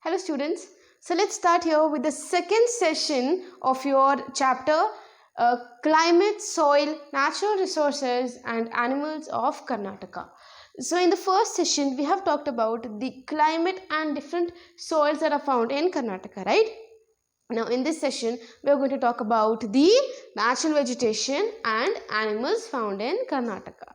Hello students. So let's start here with the second session of your chapter Climate, Soil, Natural Resources and Animals of Karnataka. So in the first session we have talked about the climate and different soils that are found in Karnataka, right? Now in this session we are going to talk about the natural vegetation and animals found in Karnataka.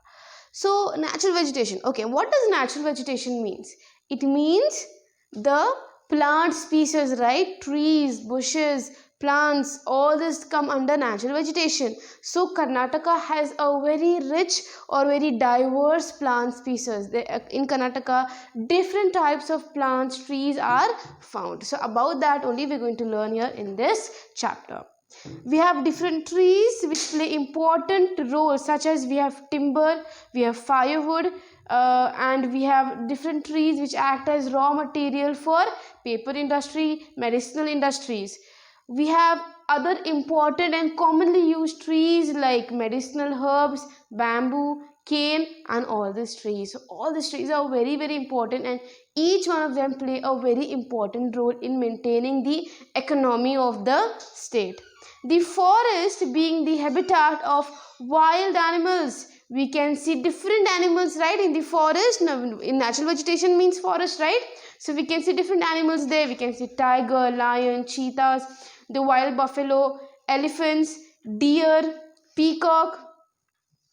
So natural vegetation. Okay, what does natural vegetation means? It means the plant species, right? Trees, bushes, plants, all this come under natural vegetation. So Karnataka has a very rich or very diverse plant species. In Karnataka, different types of plants, trees are found. So about that only we're going to learn here in this chapter. We have different trees which play important roles, such as we have timber, we have firewood, and we have different trees which act as raw material for paper industry, medicinal industries. We have other important and commonly used trees like medicinal herbs, bamboo, cane, and all these trees. So all these trees are very important, and each one of them play a very important role in maintaining the economy of the state. The forest being the habitat of wild animals. We can see different animals, right, in the forest. Now, in natural vegetation means forest, right? So we can see different animals there. We can see tiger, lion, cheetahs, the wild buffalo, elephants, deer, peacock.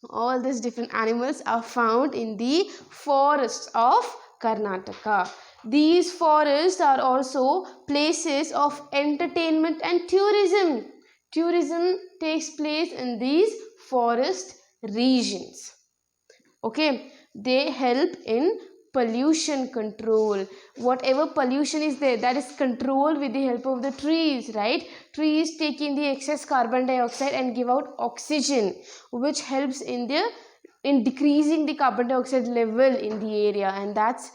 All these different animals are found in the forests of Karnataka. These forests are also places of entertainment and tourism. Tourism takes place in these forest regions. Okay, they help in pollution control. Whatever pollution is there, that is controlled with the help of the trees, right? Trees take in the excess carbon dioxide and give out oxygen, which helps in decreasing the carbon dioxide level in the area, and that's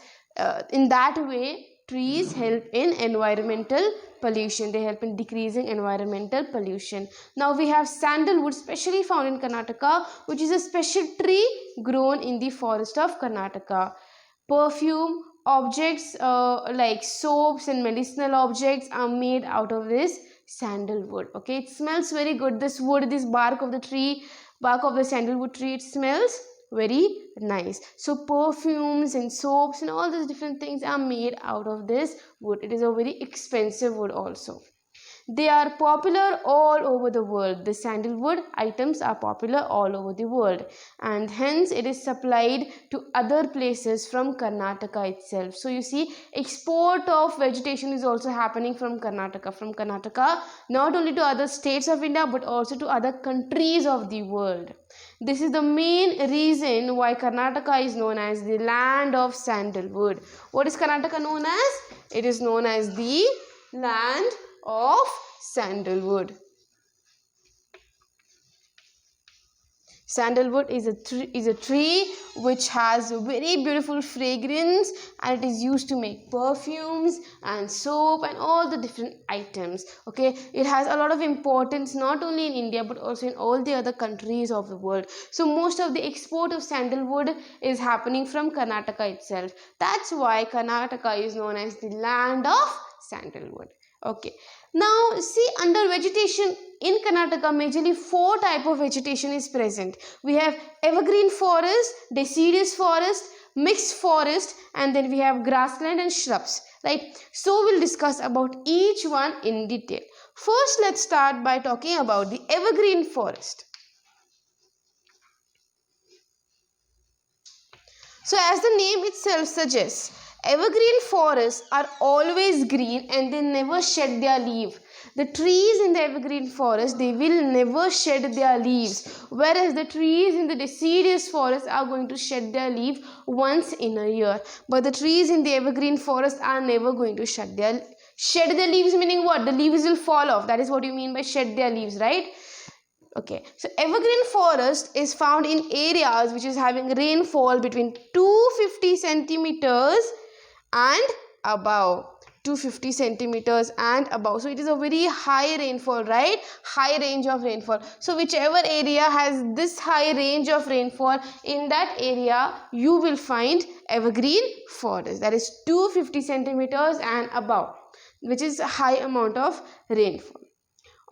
in that way trees help in environmental pollution. They help in decreasing environmental pollution. Now we have sandalwood, specially found in Karnataka, which is a special tree grown in the forest of Karnataka. Perfume objects like soaps and medicinal objects are made out of this sandalwood. Okay, it smells very good. This wood, this bark of the sandalwood tree, it smells very nice. So perfumes and soaps and all these different things are made out of this wood. It is a very expensive wood also. They are popular all over the world. The sandalwood items are popular all over the world, and hence it is supplied to other places from Karnataka itself. So you see, export of vegetation is also happening from Karnataka, not only to other states of India but also to other countries of the world. This is the main reason why Karnataka is known as the land of sandalwood. What is Karnataka known as? It is known as the land of sandalwood. Sandalwood is a tree which has a very beautiful fragrance, and it is used to make perfumes and soap and all the different items. Okay, it has a lot of importance not only in India but also in all the other countries of the world. So most of the export of sandalwood is happening from Karnataka itself. That's why Karnataka is known as the land of sandalwood. Okay, now see, under vegetation in Karnataka, majorly 4 type of vegetation is present. We have evergreen forest, deciduous forest, mixed forest, and then we have grassland and shrubs, right? So we'll discuss about each one in detail. First, let's start by talking about the evergreen forest. So as the name itself suggests, evergreen forests are always green and they never shed their leaf. The trees in the evergreen forest, they will never shed their leaves, whereas the trees in the deciduous forest are going to shed their leaf once in a year. But the trees in the evergreen forest are never going to shed their leaves, meaning what? The leaves will fall off. That is what you mean by shed their leaves, right? Okay, so evergreen forest is found in areas which is having rainfall between 250 centimeters and above. 250 centimeters and above. So it is a very high rainfall, right? High range of rainfall. So whichever area has this high range of rainfall, in that area you will find evergreen forest, that is 250 centimeters and above, which is a high amount of rainfall.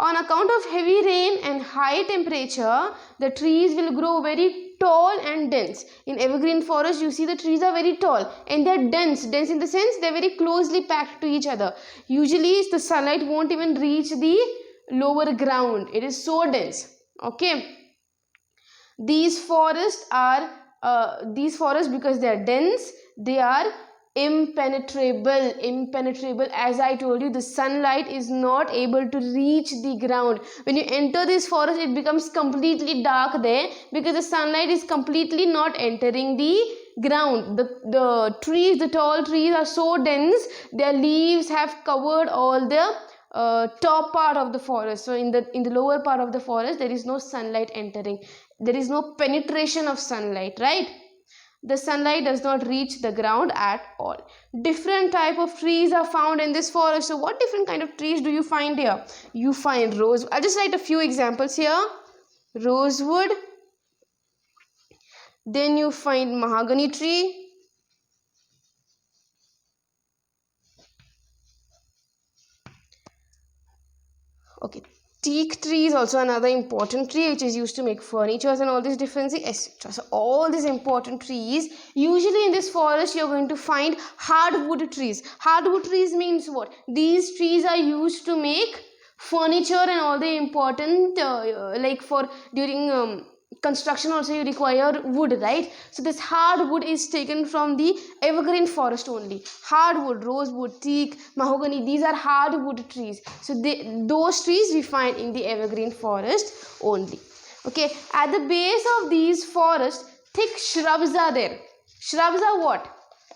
On account of heavy rain and high temperature, the trees will grow very tall and dense. In evergreen forest, you see the trees are very tall and they are dense. Dense in the sense they are very closely packed to each other. Usually the sunlight won't even reach the lower ground. It is so dense. Okay. These forests because they are dense, they are impenetrable. As I told you, the sunlight is not able to reach the ground. When you enter this forest, it becomes completely dark there because the sunlight is completely not entering the ground. The trees, the tall trees are so dense, their leaves have covered all the top part of the forest. So in the lower part of the forest, there is no sunlight entering, there is no penetration of sunlight, right? The sunlight does not reach the ground at all. Different type of trees are found in this forest. So what different kind of trees do you find here? You find rose. I'll just write a few examples here. Rosewood. Then you find mahogany tree. Okay. Teak tree is also another important tree which is used to make furniture and all these different things, etc. So all these important trees, usually in this forest you're going to find hardwood trees. Hardwood trees means what? These trees are used to make furniture and all the important like for during construction also you require wood, right? So this hardwood is taken from the evergreen forest only. Hardwood, rosewood, teak, mahogany, these are hardwood trees. So those trees we find in the evergreen forest only. Okay, at the base of these forests, thick shrubs are there. Shrubs are what?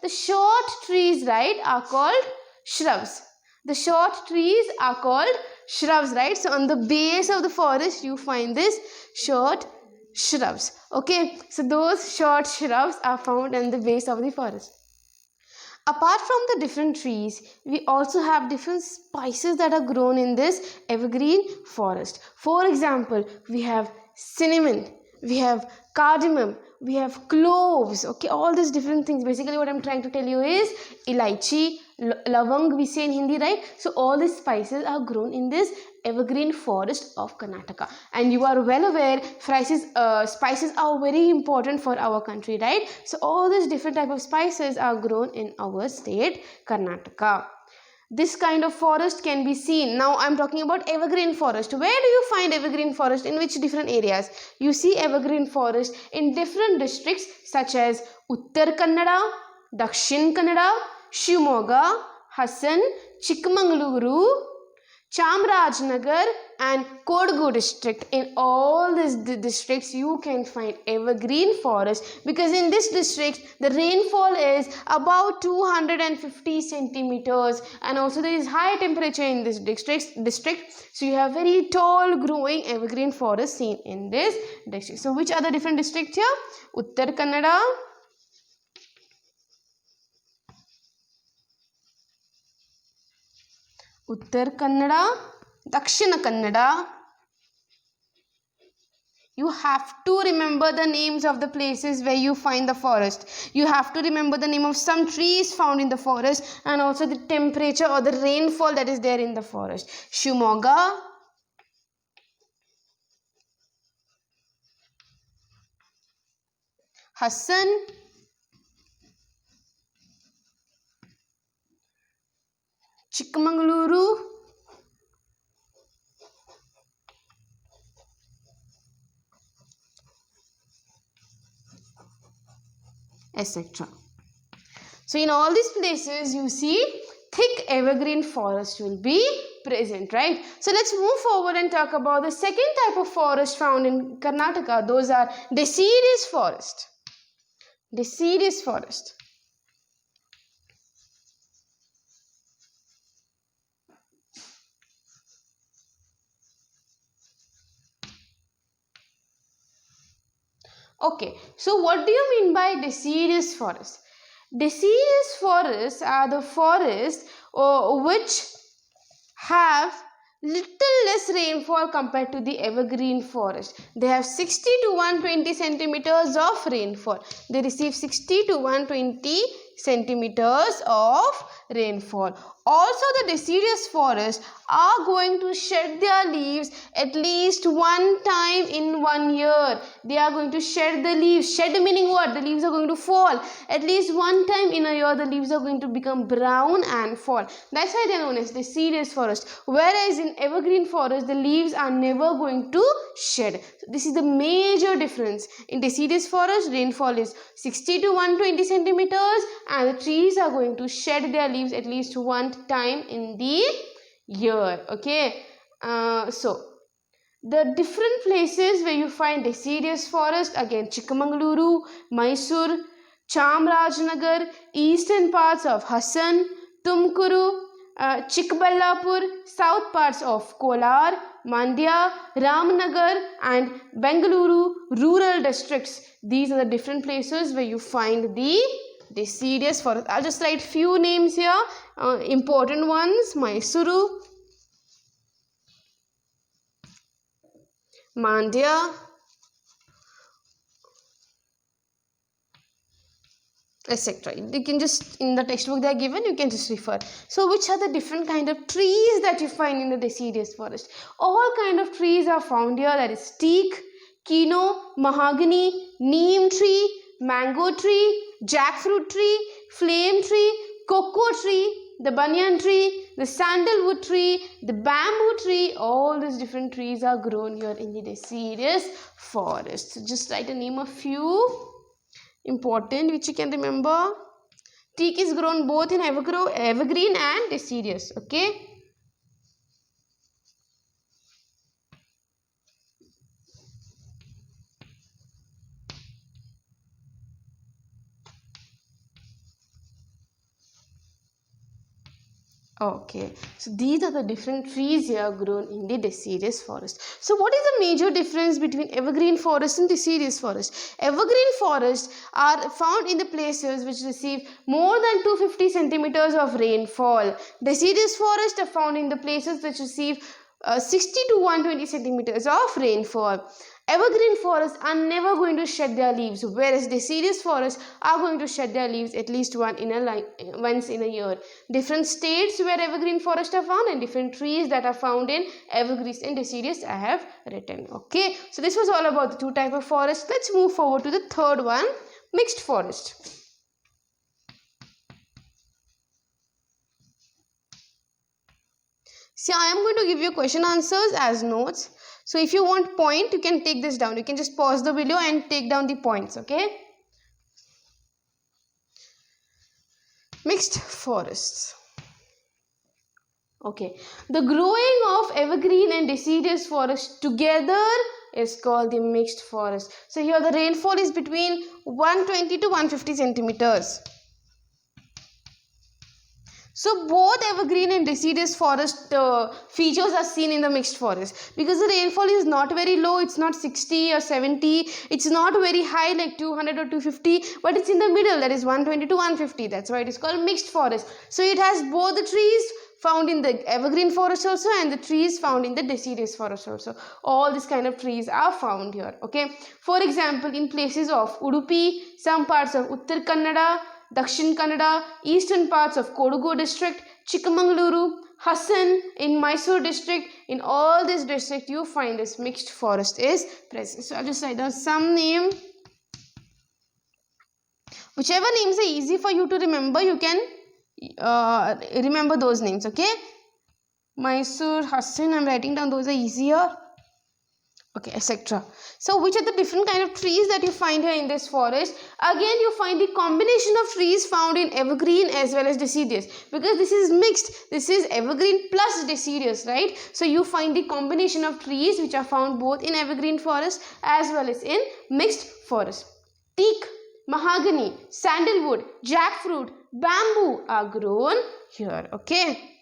The short trees, right, are called shrubs. The short trees are called shrubs, right? So on the base of the forest you find this short shrubs. Okay, so those short shrubs are found in the base of the forest. Apart from the different trees, we also have different spices that are grown in this evergreen forest. For example, we have cinnamon, we have cardamom, we have cloves. Okay, all these different things. Basically what I'm trying to tell you is elaichi, lavang we say in Hindi, right? So all these spices are grown in this evergreen forest of Karnataka, and you are well aware spices are very important for our country, right? So all these different type of spices are grown in our state Karnataka. This kind of forest can be seen. Now I'm talking about evergreen forest. Where do you find evergreen forest? In which different areas? You see evergreen forest in different districts such as Uttar Kannada, Dakshin Kannada, Shimoga, Hassan, Chikmagaluru, Chamarajanagar and Kodagu district. In all these districts you can find evergreen forest because in this district the rainfall is about 250 centimeters and also there is high temperature in this district. So you have very tall growing evergreen forest seen in this district. So which are the different districts here? Uttar Kannada, Uttar Kannada, Dakshina Kannada. You have to remember the names of the places where you find the forest. You have to remember the name of some trees found in the forest and also the temperature or the rainfall that is there in the forest. Shimoga, Hassan, Chikmagaluru, etc. So in all these places you see thick evergreen forest will be present, right? So let's move forward and talk about the second type of forest found in Karnataka. Those are deciduous forest. Deciduous forest. Okay, so what do you mean by deciduous forest? Deciduous forests are the forests which have little less rainfall compared to the evergreen forest. They have 60 to 120 centimeters of rainfall. They receive 60 to 120 centimeters of rainfall. Also, the deciduous forests are going to shed their leaves at least one time in 1 year. They are going to shed the leaves. Shed meaning what? The leaves are going to fall. At least one time in a year, the leaves are going to become brown and fall. That's why they are known as deciduous forest. Whereas in evergreen forest, the leaves are never going to shed. So this is the major difference. In deciduous forest, rainfall is 60 to 120 centimeters, and the trees are going to shed their leaves at least one time in the year. Okay, so the different places where you find deciduous forest, again Chikmagaluru, Mysore, Chamrajnagar, eastern parts of Hassan, Tumkuru, Chikballapur, south parts of Kolar, Mandya, Ramnagar and Bengaluru rural districts. These are the different places where you find the deciduous forest. I'll just write few names here, important ones: Mysuru, Mandya, etc. You can just, in the textbook they are given, you can just refer. So which are the different kind of trees that you find in the deciduous forest? All kind of trees are found here. That is teak, kino, mahogany, neem tree, mango tree, jackfruit tree, flame tree, cocoa tree, the banyan tree, the sandalwood tree, the bamboo tree. All these different trees are grown here in the deciduous forest. So just write a name of few important which you can remember. Teak is grown both in evergreen and deciduous. Okay. Okay, so these are the different trees here grown in the deciduous forest. So what is the major difference between evergreen forest and deciduous forest? Evergreen forests are found in the places which receive more than 250 centimeters of rainfall. Deciduous forests are found in the places which receive 60 to 120 centimeters of rainfall. Evergreen forests are never going to shed their leaves, whereas deciduous forests are going to shed their leaves at least once in a year. Different states where evergreen forests are found and different trees that are found in evergreen and deciduous I have written. Okay, so this was all about the two types of forests. Let's move forward to the third one, mixed forest. See, I am going to give you question answers as notes. So if you want point, you can take this down. You can just pause the video and take down the points. Okay. Mixed forests. Okay. The growing of evergreen and deciduous forest together is called the mixed forest. So here the rainfall is between 120 to 150 centimeters. So both evergreen and deciduous forest features are seen in the mixed forest, because the rainfall is not very low. It's not 60 or 70. It's not very high like 200 or 250, but it's in the middle, that is 120 to 150. That's why it is called mixed forest. So it has both the trees found in the evergreen forest also and the trees found in the deciduous forest also. All these kind of trees are found here. Okay. For example, in places of Udupi, some parts of Uttar Kannada, Dakshin Kannada, eastern parts of Kodagu district, Chikmagaluru, Hassan in Mysore district, in all this district you find this mixed forest is present. So I'll just write down some name. Whichever names are easy for you to remember, you can remember those names. Okay. Mysore, Hassan, I'm writing down, those are easier. Okay, etc. So which are the different kind of trees that you find here in this forest? Again, you find the combination of trees found in evergreen as well as deciduous, because this is mixed. This is evergreen plus deciduous, right? So you find the combination of trees which are found both in evergreen forest as well as in mixed forest. Teak, mahogany, sandalwood, jackfruit, bamboo are grown here. Okay.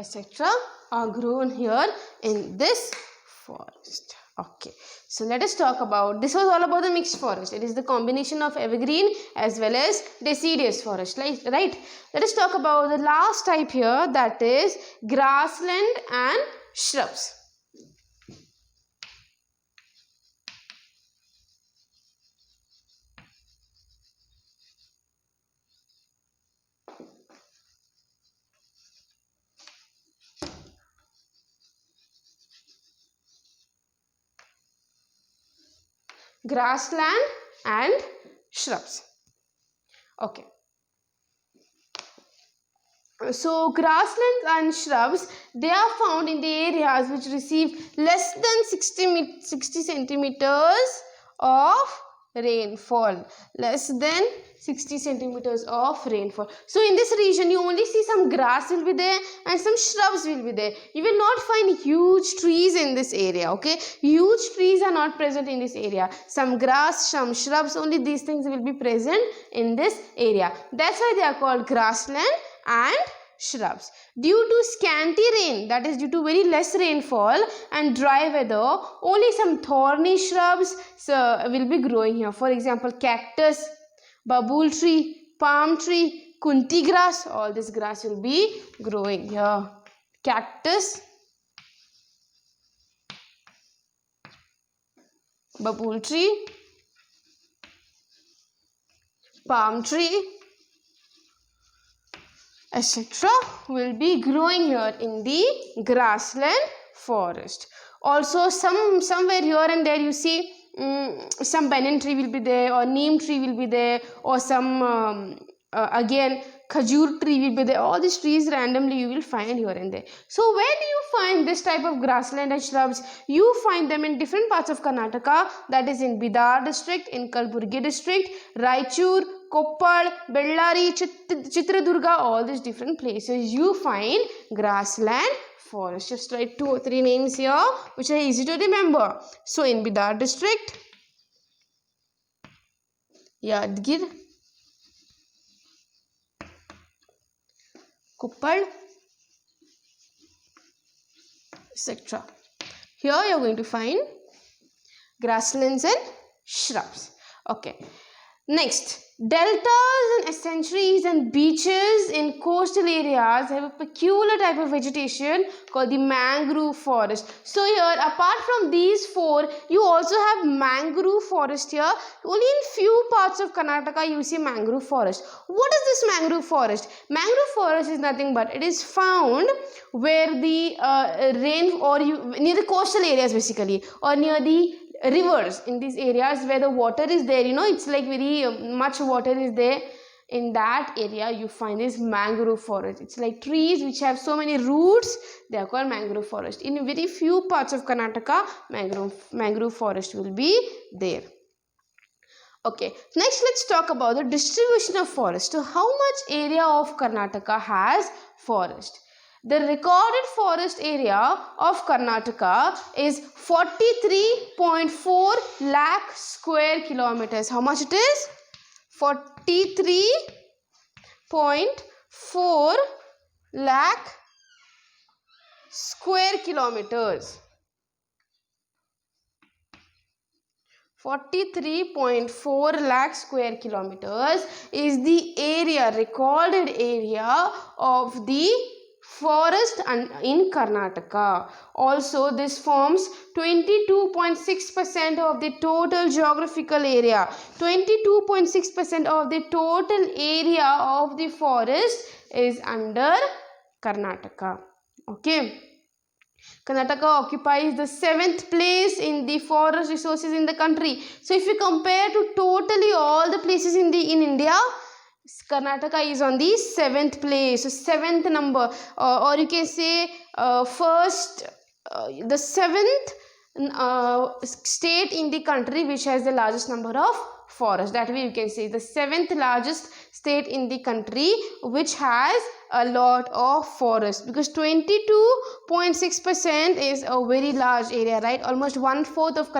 etc. are grown here in this forest. Okay, so let us talk about, this was all about the mixed forest. It is the combination of evergreen as well as deciduous forest, right? Let us talk about the last type here, that is grassland and shrubs. Grassland and shrubs. Okay. So grasslands and shrubs, they are found in the areas which receive less than 60 centimeters of rainfall. Less than 60 centimeters of rainfall. So in this region, you only see some grass will be there and some shrubs will be there. You will not find huge trees in this area. Okay, huge trees are not present in this area. Some grass, some shrubs, only these things will be present in this area. That's why they are called grassland and shrubs. Due to scanty rain, that is due to very less rainfall and dry weather, only some thorny shrubs will be growing here. For example, cactus, babul tree, palm tree, kunti grass, all this grass will be growing here. Cactus, babul tree, palm tree, etc. will be growing here in the grassland forest. Also somewhere here and there you see some banyan tree will be there, or neem tree will be there, or some again khajur tree will be there. All these trees randomly you will find here and there. So where do you find this type of grassland and shrubs? You find them in different parts of Karnataka, that is in Bidar district, in Kalburgi district, Raichur, Koppal, Bellary, Chitradurga, all these different places you find grassland forest. Just write 2 or 3 names here which are easy to remember. So in Bidar district, Yadgir, Koppal, etc. Here you are going to find grasslands and shrubs. Okay. Next, deltas and estuaries and beaches in coastal areas have a peculiar type of vegetation called the mangrove forest. So here, apart from these 4, you also have mangrove forest here. Only in few parts of Karnataka you see mangrove forest. What is this mangrove forest? Mangrove forest is nothing but it is found where the rain, or near the coastal areas basically, or near the rivers, in these areas where the water is there, it's like very much water is there. In that area you find this mangrove forest. It's like trees which have so many roots, they are called mangrove forest. In very few parts of Karnataka mangrove forest will be there. Okay, next let's talk about the distribution of forest. So how much area of Karnataka has forest? The recorded forest area of Karnataka is 43.4 lakh square kilometers. How much it is? 43.4 lakh square kilometers. 43.4 lakh square kilometers is the area, recorded area of the forest in Karnataka. Also, this forms 22.6% of the total geographical area. 22.6% of the total area of the forest is under Karnataka. Okay. Karnataka occupies the 7th place in the forest resources in the country. So if you compare to totally all the places in India, Karnataka is on the 7th place, so 7th number, or you can say the 7th state in the country which has the largest number of forests. That way you can say the 7th largest state in the country which has a lot of forest, because 22.6% is a very large area, right? Almost 1/4 of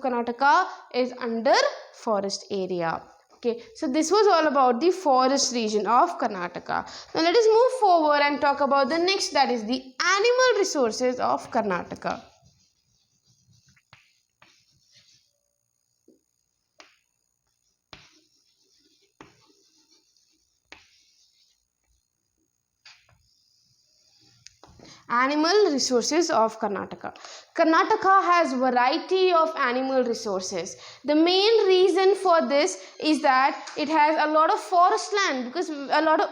Karnataka, is under forest area. Okay, so this was all about the forest region of Karnataka. Now let us move forward and talk about the next, that is the animal resources of Karnataka. Animal resources of Karnataka. Karnataka has variety of animal resources. The main reason for this is that it has a lot of forest land, because a lot of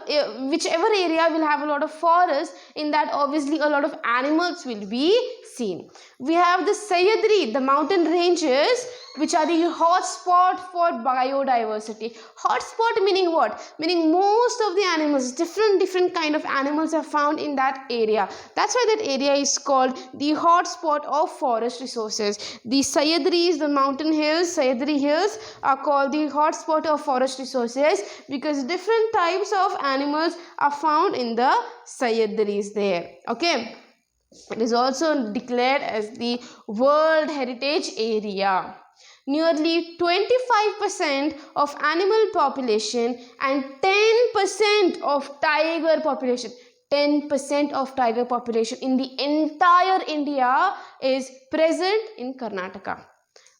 whichever area will have a lot of forest, in that obviously a lot of animals will be seen. We have the Sahyadri, the mountain ranges, which are the hotspot for biodiversity. Hotspot meaning what? Meaning most of the animals, different kind of animals are found in that area. That's why that area is called the hotspot of forest resources. The Sahyadris, the mountain hills, Sahyadri hills, are called the hotspot of forest resources because different types of animals are found in the Sahyadris there. Okay. It is also declared as the World Heritage Area. Nearly 25% of animal population and 10% of tiger population. 10% of tiger population in the entire India is present in Karnataka.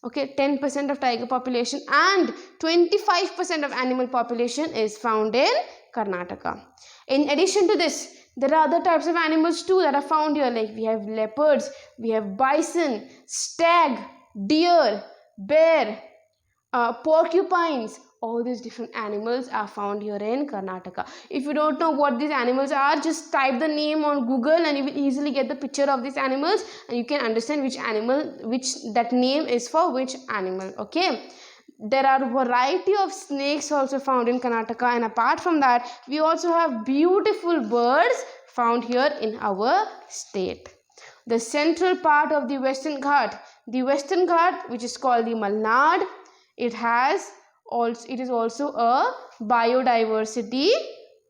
Okay, 10% of tiger population and 25% of animal population is found in Karnataka. In addition to this, there are other types of animals too that are found here, like we have leopards, we have bison, stag, deer, bear, porcupines. All these different animals are found here in Karnataka. If you don't know what these animals are, just type the name on Google and you will easily get the picture of these animals and you can understand which animal, which that name is for which animal. Okay. There are variety of snakes also found in Karnataka, and apart from that, we also have beautiful birds found here in our state. The central part of the Western Ghat, which is called the Malnad, it is also a biodiversity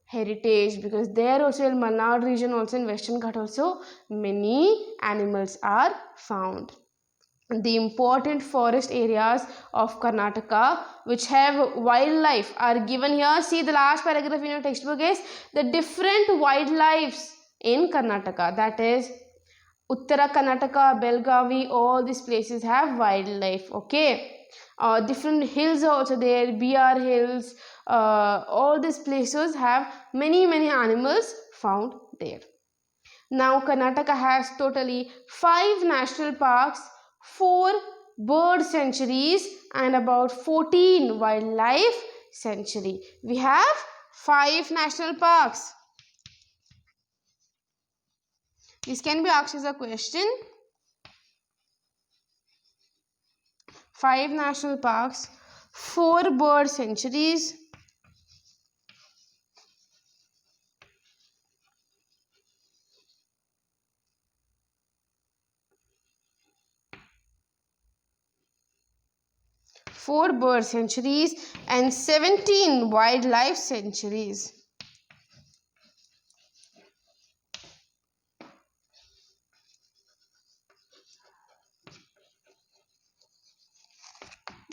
heritage, because there also in Malnad region, also in Western Ghat, also many animals are found. The important forest areas of Karnataka which have wildlife are given here. See, the last paragraph in your textbook is the different wildlife in Karnataka. That is Uttara Karnataka, Belgavi, all these places have wildlife. Okay. Different hills are also there, BR hills, all these places have many animals found there. Now Karnataka has totally 5 national parks, 4 bird sanctuaries and about 14 wildlife sanctuary. We have 5 national parks. This can be asked as a question. 5 national parks, 4 bird sanctuaries, and 17 wildlife sanctuaries.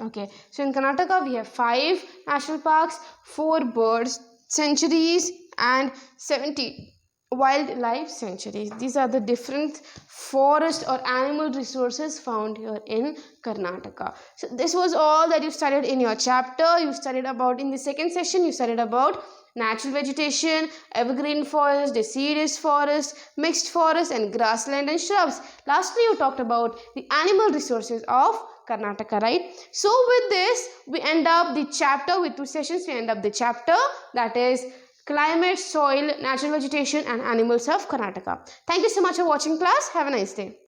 Okay, so in Karnataka we have 5 national parks, 4 bird sanctuaries and 70 wildlife sanctuaries. These are the different forest or animal resources found here in Karnataka. So this was all that you studied in your chapter. You studied about, in the second session, you studied about natural vegetation, evergreen forest, deciduous forest, mixed forest and grassland and shrubs. Lastly, you talked about the animal resources of Karnataka, right? So with this, we end up the chapter. With 2 sessions, we end up the chapter, that is climate, soil, natural vegetation and animals of Karnataka. Thank you so much for watching, class. Have a nice day.